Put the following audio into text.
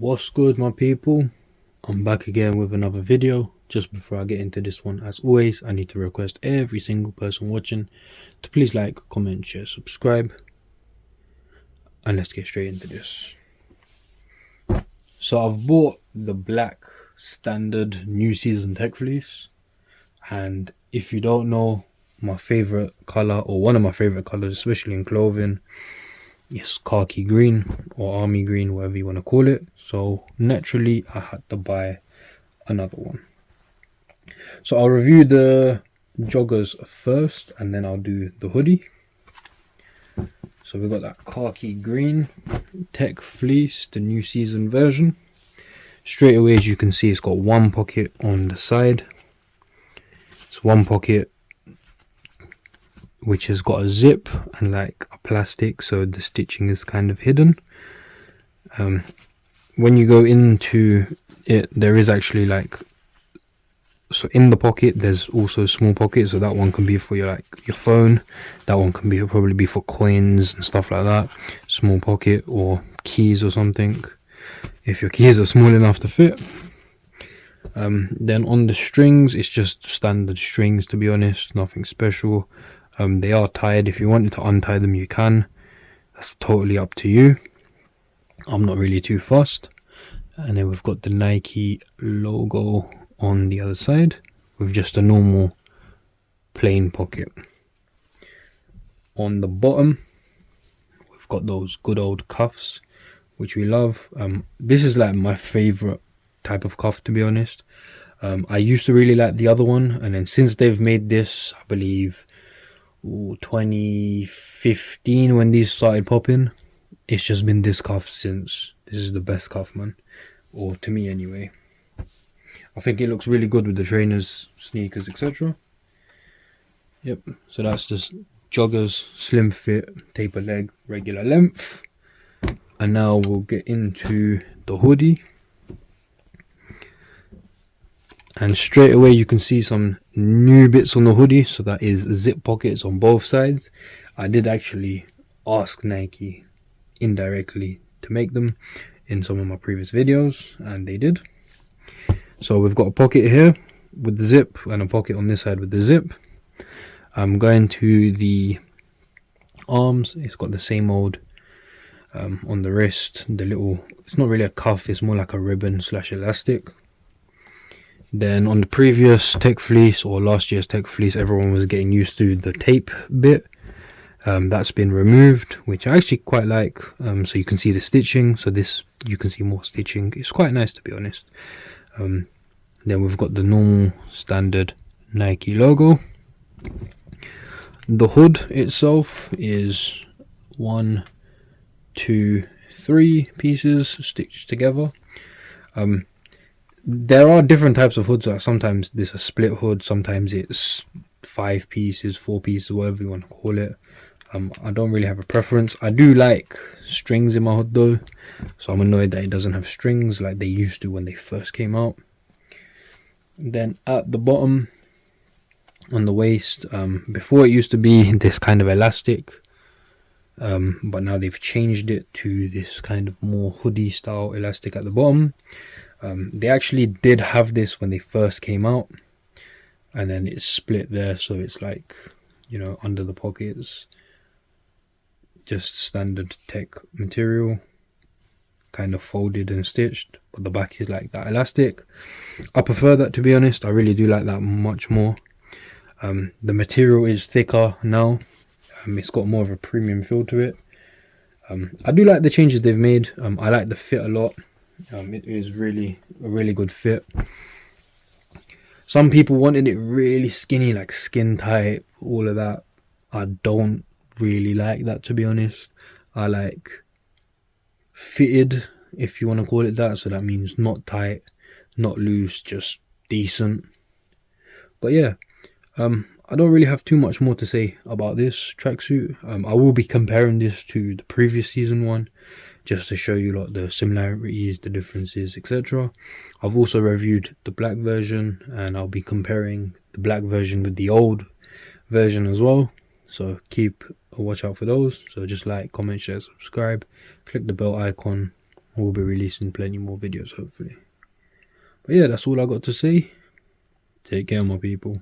What's good, my people? I'm back again with another video. Just before I get into this one, as always, I need to request every single person watching to please like, comment, share, subscribe, and let's get straight into this. So I've bought the black standard new season Tech Fleece, and if you don't know, my favorite color, or one of my favorite colors, especially in clothing, is khaki green or army green, whatever you want to call it. So naturally I had to buy another one. So I'll review the joggers first and then I'll do the hoodie. So we've got that khaki green Tech Fleece, the new season version. Straight away, as you can see, it's got one pocket on the side. It's one pocket which has got a zip and like a plastic, so the stitching is kind of hidden. When you go into it, there is actually like, so in the pocket there's also small pockets, so that one can be for your phone, that one can be probably be for coins and stuff like that, small pocket, or keys or something if your keys are small enough to fit. Then on the strings, it's just standard strings, to be honest, nothing special. They are tied. If you wanted to untie them, you can. That's totally up to you. I'm not really too fussed. And then we've got the Nike logo on the other side with just a normal plain pocket. On the bottom, we've got those good old cuffs, which we love. This is like my favorite type of cuff, to be honest. I used to really like the other one, and then since they've made this, I believe 2015, when these started popping, it's just been this cuff since. This is the best cuff, man, or to me anyway. I think it looks really good with the trainers, sneakers, etc. Yep, so that's just joggers, slim fit, taper leg, regular length. And now we'll get into the hoodie. And straight away you can see some new bits on the hoodie. So that is zip pockets on both sides. I did actually ask Nike indirectly to make them in some of my previous videos, and they did. So we've got a pocket here with the zip and a pocket on this side with the zip. I'm going to the arms. It's got the same old on the wrist, the little, it's not really a cuff, it's more like a ribbon / elastic. Then on the previous Tech Fleece, or last year's Tech Fleece, everyone was getting used to the tape bit. That's been removed, which I actually quite like. So you can see the stitching. So this, you can see more stitching. It's quite nice, to be honest. Then we've got the normal standard Nike logo. The hood itself is 1, 2, 3 pieces stitched together. There are different types of hoods. Sometimes this is a split hood, sometimes it's 5 pieces, 4 pieces, whatever you want to call it. I don't really have a preference. I do like strings in my hood though, so I'm annoyed that it doesn't have strings like they used to when they first came out. Then at the bottom on the waist, before it used to be this kind of elastic, but now they've changed it to this kind of more hoodie style elastic at the bottom. They actually did have this when they first came out, and then it's split there, so it's like, you know, under the pockets, just standard Tech material, kind of folded and stitched, but the back is like that elastic. I prefer that, to be honest. I really do like that much more. The material is thicker now. It's got more of a premium feel to it. I do like the changes they've made. I like the fit a lot. It is really a really good fit. Some people wanted it really skinny, like skin tight, all of that. I don't really like that, to be honest. I like fitted, if you want to call it that. So that means not tight, not loose, just decent. But yeah, I don't really have too much more to say about this tracksuit. I will be comparing this to the previous season one, just to show you like the similarities, the differences, etc. I've also reviewed the black version, and I'll be comparing the black version with the old version as well. So keep a watch out for those. So just like, comment, share, subscribe, click the bell icon, We'll be releasing plenty more videos hopefully. But yeah, that's all I got to say. Take care, my people.